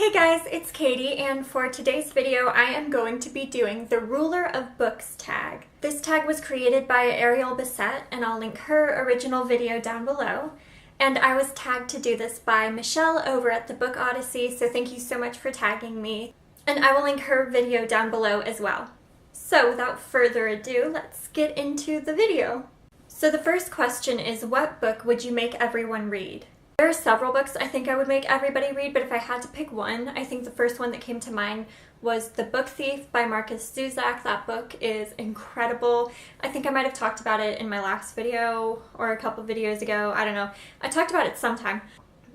Hey guys, it's Katie, and for today's video I am going to be doing the Ruler of Books tag. This tag was created by Ariel Bissett, and I'll link her original video down below. And I was tagged to do this by Michelle over at the Book Odyssey, so thank you so much for tagging me. And I will link her video down below as well. So without further ado, let's get into the video. So the first question is, what book would you make everyone read? There are several books I think I would make everybody read, but if I had to pick one, I think the first one that came to mind was The Book Thief by Marcus Zusak. That book is incredible. I think I might have talked about it in my last video or a couple videos ago. I don't know. I talked about it sometime.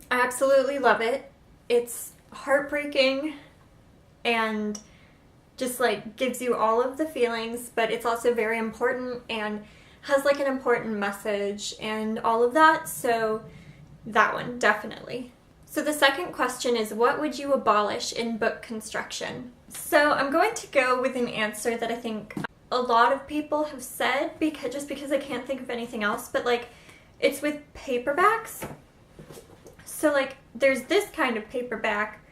I absolutely love it. It's heartbreaking and just like gives you all of the feelings, but it's also very important and has like an important message and all of that, so that one, definitely. So the second question is, what would you abolish in book construction? So I'm going to go with an answer that I think a lot of people have said, just because I can't think of anything else, but like, it's with paperbacks. So like, there's this kind of paperback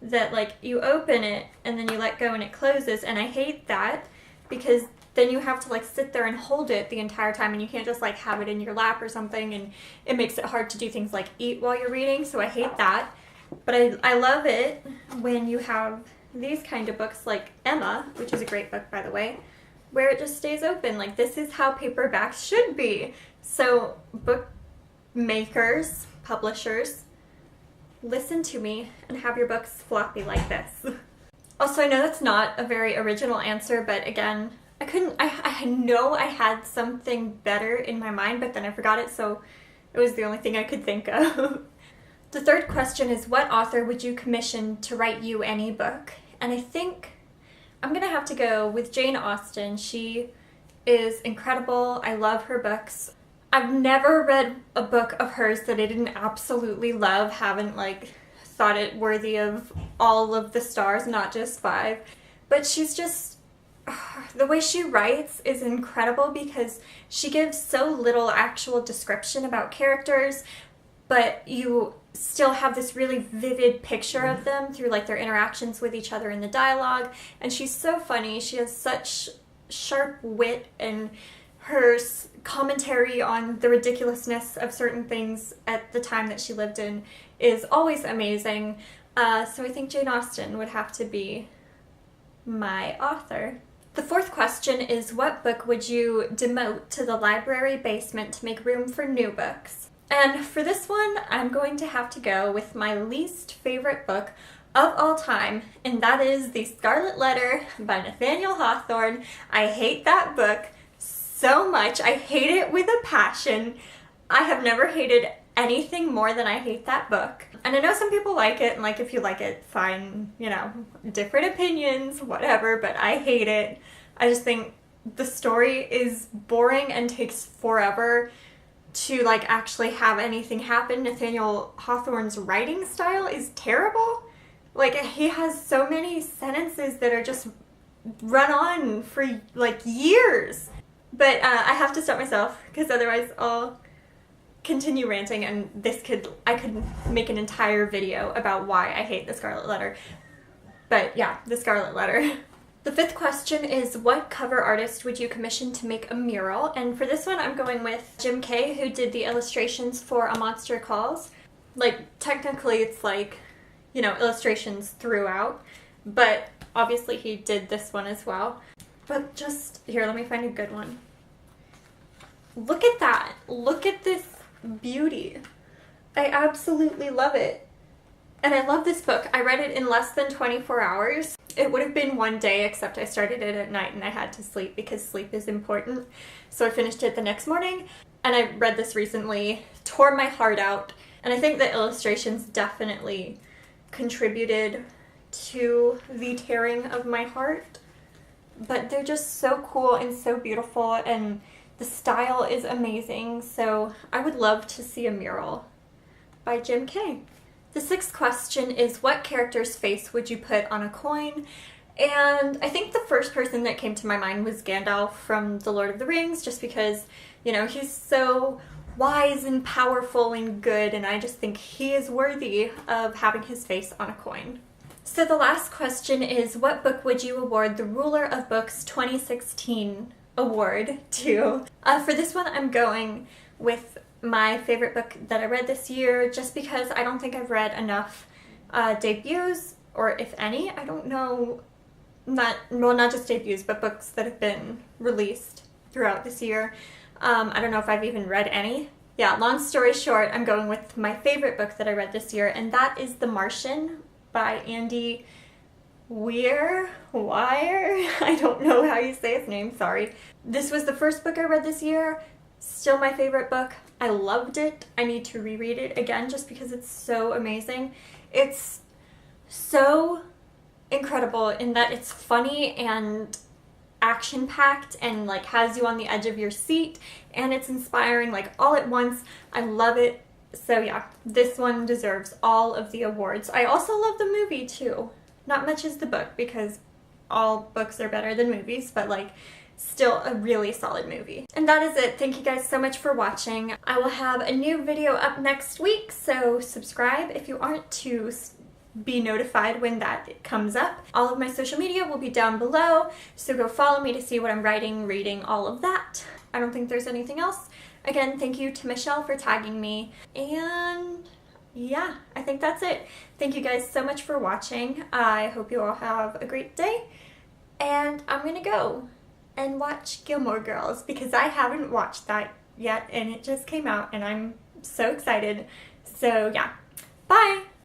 that like, you open it and then you let go and it closes, and I hate that because then you have to like sit there and hold it the entire time, and you can't just like have it in your lap or something, and it makes it hard to do things like eat while you're reading, so I hate that. But I love it when you have these kind of books like Emma, which is a great book by the way, where it just stays open. Like, this is how paperbacks should be. So book makers, publishers, listen to me and have your books floppy like this. Also, I know that's not a very original answer, but again, I know I had something better in my mind, but then I forgot it, so it was the only thing I could think of. The third question is, what author would you commission to write you any book? And I think I'm gonna have to go with Jane Austen. She is incredible. I love her books. I've never read a book of hers that I didn't absolutely love, haven't like thought it worthy of all of the stars, not just 5. But she's just, the way she writes is incredible because she gives so little actual description about characters, but you still have this really vivid picture of them through like their interactions with each other in the dialogue. And she's so funny. She has such sharp wit, and her commentary on the ridiculousness of certain things at the time that she lived in is always amazing. So I think Jane Austen would have to be my author. The fourth question is, what book would you demote to the library basement to make room for new books? And for this one, I'm going to have to go with my least favorite book of all time, and that is The Scarlet Letter by Nathaniel Hawthorne. I hate that book so much. I hate it with a passion. I have never hated anything more than I hate that book. And I know some people like it, and like, if you like it, fine, you know, different opinions, whatever, but I hate it. I just think the story is boring and takes forever to like actually have anything happen. Nathaniel Hawthorne's writing style is terrible. Like, he has so many sentences that are just run on for like years. But I have to stop myself because otherwise I'll continue ranting, and I could make an entire video about why I hate The Scarlet Letter. But yeah, The Scarlet Letter. The fifth question is, what cover artist would you commission to make a mural? And for this one, I'm going with Jim Kay, who did the illustrations for A Monster Calls. Like, technically it's like, you know, illustrations throughout, but obviously he did this one as well. But just, here, let me find a good one. Look at that. Look at this beauty. I absolutely love it. And I love this book. I read it in less than 24 hours. It would have been one day, except I started it at night and I had to sleep because sleep is important. So I finished it the next morning, and I read this recently, tore my heart out, and I think the illustrations definitely contributed to the tearing of my heart. But they're just so cool and so beautiful, and the style is amazing, so I would love to see a mural by Jim Kay. The sixth question is, what character's face would you put on a coin? And I think the first person that came to my mind was Gandalf from The Lord of the Rings, just because, you know, he's so wise and powerful and good, and I just think he is worthy of having his face on a coin. So the last question is, what book would you award the Ruler of Books 2016 award to? For this one, I'm going with my favorite book that I read this year, just because I don't think I've read enough debuts, or if any, I don't know, not just debuts, but books that have been released throughout this year. I don't know if I've even read any. Yeah, long story short, I'm going with my favorite book that I read this year, and that is The Martian by Andy Weir. I don't know how you say his name, sorry. This was the first book I read this year, still my favorite book. I loved it. I need to reread it again just because it's so amazing. It's so incredible in that it's funny and action-packed and like has you on the edge of your seat, and it's inspiring like all at once. I love it. So yeah, this one deserves all of the awards. I also love the movie too. Not much as the book because all books are better than movies, but like still a really solid movie. And that is it. Thank you guys so much for watching. I will have a new video up next week, so subscribe if you aren't to be notified when that comes up. All of my social media will be down below, so go follow me to see what I'm writing, reading, all of that. I don't think there's anything else. Again, thank you to Michelle for tagging me, and yeah, I think that's it. Thank you guys so much for watching. I hope you all have a great day, and I'm gonna go and watch Gilmore Girls because I haven't watched that yet, and it just came out and I'm so excited. So yeah, bye!